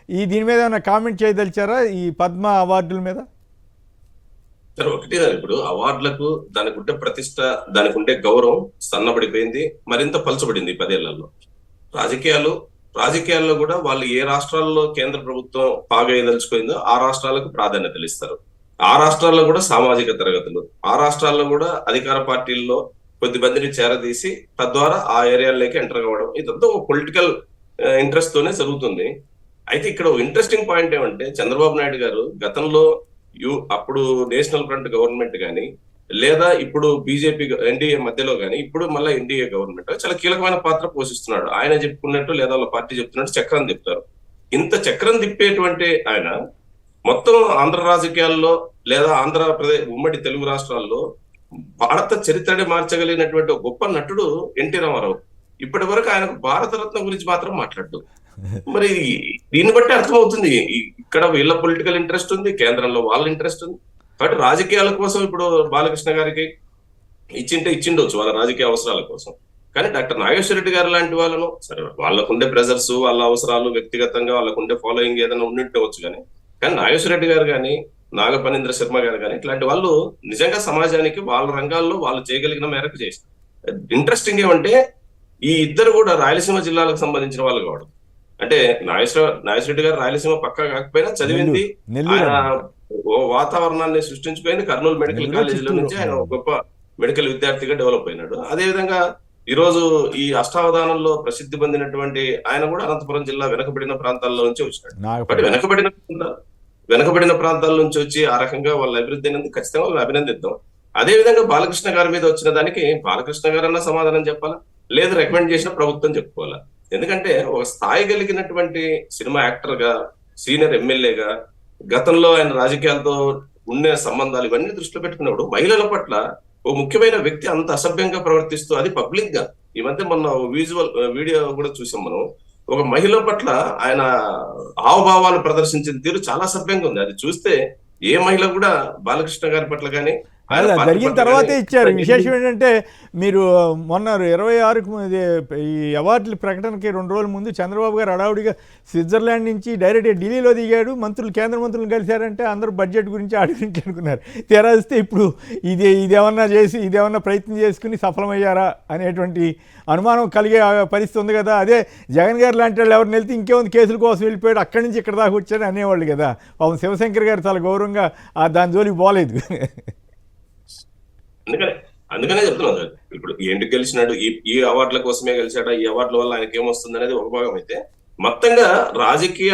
దీని మీద ఏమైనా కామెంట్ చేయదలిచారా ఈ పద్మ అవార్డుల మీద? సరే, ఒకటి ఇప్పుడు అవార్డులకు దానికి ఉండే ప్రతిష్ట, దానికి ఉండే గౌరవం సన్నబడిపోయింది, మరింత పలచబడింది ఈ 10 ఏళ్లలో. రాజకీయాల్లో కూడా వాళ్ళు ఏ రాష్ట్రాల్లో కేంద్ర ప్రభుత్వం పాగేయదలుచుకుందో ఆ రాష్ట్రాలకు ప్రాధాన్యతలు ఇస్తారు. ఆ రాష్ట్రాల్లో కూడా సామాజిక తరగతులు, ఆ రాష్ట్రాల్లో కూడా అధికార పార్టీల్లో కొద్ది మందిని చేరదీసి తద్వారా ఆ ఏరియాల్లోకి ఎంటర్ కావడం, ఇదంతా ఒక పొలిటికల్ ఇంట్రెస్ట్ తోనే జరుగుతుంది. అయితే ఇక్కడ ఇంట్రెస్టింగ్ పాయింట్ ఏమంటే, చంద్రబాబు నాయుడు గారు గతంలో అప్పుడు నేషనల్ ఫ్రంట్ గవర్నమెంట్ గాని, లేదా ఇప్పుడు బీజేపీ ఎన్డీఏ మధ్యలో గాని, ఇప్పుడు మళ్ళీ ఎన్డీఏ గవర్నమెంట్ చాలా కీలకమైన పాత్ర పోషిస్తున్నాడు. ఆయన చెప్పుకున్నట్టు లేదా వాళ్ళ పార్టీ చెప్తున్నట్టు చక్రం తిప్పుతారు. ఇంత చక్రం తిప్పేటువంటి ఆయన మొత్తం ఆంధ్ర రాజకీయాల్లో లేదా ఆంధ్రప్రదేశ్ ఉమ్మడి తెలుగు రాష్ట్రాల్లో భారత చరిత్రని మార్చగలిగినటువంటి ఒక గొప్ప నటుడు ఎన్టీ రామారావు. ఇప్పటి వరకు ఆయనకు భారతరత్న గురించి మాత్రం మాట్లాడు. మరి దీన్ని బట్టి అర్థమవుతుంది ఇక్కడ వీళ్ళ పొలిటికల్ ఇంట్రెస్ట్ ఉంది, కేంద్రంలో వాళ్ళ ఇంట్రెస్ట్ ఉంది. కాబట్టి రాజకీయాల కోసం ఇప్పుడు బాలకృష్ణ గారికి ఇచ్చిండొచ్చు వాళ్ళ రాజకీయ అవసరాల కోసం. కానీ డాక్టర్ నాగేశ్వర రెడ్డి గారు లాంటి వాళ్ళను, సరే వాళ్ళకుండే ప్రెజర్స్, వాళ్ళ అవసరాలు, వ్యక్తిగతంగా వాళ్ళకుండే ఫాలోయింగ్ ఏదైనా ఉండిండవచ్చు, కానీ నాగేశ్వర రెడ్డి గారు కానీ, నాగపనేంద్ర శర్మ గారు కానీ ఇట్లాంటి వాళ్ళు నిజంగా సమాజానికి వాళ్ళ రంగాల్లో వాళ్ళు చేయగలిగిన మేరకు చేశారు. ఇంట్రెస్టింగ్ ఏమంటే ఈ ఇద్దరు కూడా రాయలసీమ జిల్లాలకు సంబంధించిన వాళ్ళు కావడం. అంటే నాగేశ్వర రెడ్డి గారు రాయలసీమ పక్కా కాకపోయినా చదివింది, ఆయన వాతావరణాన్ని సృష్టించుకుని కర్నూలు మెడికల్ కాలేజీలో నుంచి ఆయన ఒక గొప్ప మెడికల్ విద్యార్థిగా డెవలప్ అయినాడు. అదేవిధంగా ఈ రోజు ఈ అష్టావధానంలో ప్రసిద్ధి పొందినటువంటి ఆయన కూడా అనంతపురం జిల్లా వెనకబడిన ప్రాంతాల్లో నుంచి వచ్చినాడు. బట్ వెనకబడిన ప్రాంతాల నుంచి వచ్చి ఆ రకంగా వాళ్ళ అభివృద్ధి అయినందుకు ఖచ్చితంగా వాళ్ళని అభినందిద్దాం. అదే విధంగా బాలకృష్ణ గారి మీద వచ్చిన దానికి బాలకృష్ణ గారన్నా సమాధానం చెప్పాలా, లేదు రికమెండ్ చేసిన ప్రభుత్వం చెప్పుకోవాలా. ఎందుకంటే ఒక స్థాయి కలిగినటువంటి సినిమా యాక్టర్ గా, సీనియర్ ఎమ్మెల్యేగా, గతంలో ఆయన రాజకీయాలతో ఉండే సంబంధాలు ఇవన్నీ దృష్టిలో పెట్టుకున్నప్పుడు మహిళల పట్ల ఓ ముఖ్యమైన వ్యక్తి అంత అసభ్యంగా ప్రవర్తిస్తూ, అది పబ్లిక్ గా, ఈ మధ్య మొన్న వీడియో కూడా చూసాం మనం, ఒక మహిళ పట్ల ఆయన హావభావాలు ప్రదర్శించిన తీరు చాలా అసభ్యంగా ఉంది. అది చూస్తే ఏ మహిళ కూడా బాలకృష్ణ గారి పట్ల కానీ జరిగిన తర్వాతే ఇచ్చారు. విశేషం ఏంటంటే మీరు మొన్న 26కు ఈ అవార్డుల ప్రకటనకి 2 రోజుల ముందు చంద్రబాబు గారు హడావుడిగా స్విట్జర్లాండ్ నుంచి డైరెక్ట్గా ఢిల్లీలో దిగాడు. కేంద్ర మంత్రులు కలిశారంటే అందరూ బడ్జెట్ గురించి గురించి అనుకున్నారు. తెరాస్తే ఇప్పుడు ఇదేమన్నా ప్రయత్నం చేసుకుని సఫలమయ్యారా అనేటువంటి అనుమానం కలిగే పరిస్థితి ఉంది కదా. అదే జగన్ గారు లాంటి వాళ్ళు ఎవరిని వెళ్తే ఇంకేముంది, కేసుల కోసం వెళ్ళిపోయాడు, అక్కడి నుంచి ఇక్కడ దాకా వచ్చాడు అనేవాళ్ళు కదా. పాపం శివశంకర్ గారు చాలా గౌరవంగా దాని జోలికి పోలేదు. అందుకనే చెప్తున్నాను సార్, ఇప్పుడు ఎందుకు గెలిచినాడు, ఈ అవార్డుల కోసమే గెలిచాడా, ఈ అవార్డుల వల్ల ఆయనకి ఏమొస్తుంది అనేది ఒక భాగం అయితే, మొత్తంగా రాజకీయ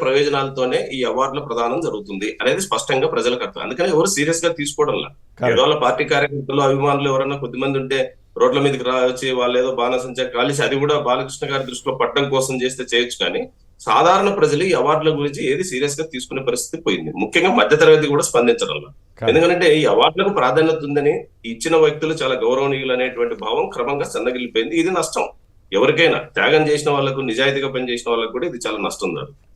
ప్రయోజనాలతోనే ఈ అవార్డుల ప్రదానం జరుగుతుంది అనేది స్పష్టంగా ప్రజలకు అర్థం. అందుకని ఎవరు సీరియస్ గా తీసుకోవడంలా. ఏదో వాళ్ళ పార్టీ కార్యకర్తలు, అభిమానులు ఎవరన్నా కొద్దిమంది ఉంటే రోడ్ల మీదకి వచ్చి వాళ్ళు ఏదో బాణసంచా కాలిసి అది కూడా బాలకృష్ణ గారి దృష్టిలో పట్టడం కోసం చేస్తే చేయొచ్చు, కానీ సాధారణ ప్రజలు ఈ అవార్డుల గురించి ఏది సీరియస్ గా తీసుకునే పరిస్థితి పోయింది. ముఖ్యంగా మధ్యతరగతి కూడా స్పందించడంలో. ఎందుకంటే ఈ అవార్డులకు ప్రాధాన్యత ఉందని ఇచ్చిన వ్యక్తులు చాలా గౌరవనీయులు అనేటువంటి భావం క్రమంగా సన్నగిల్లిపోయింది. ఇది నష్టం. ఎవరికైనా త్యాగం చేసిన వాళ్ళకు, నిజాయితీగా పనిచేసిన వాళ్ళకు కూడా ఇది చాలా నష్టం జరుగుతుంది.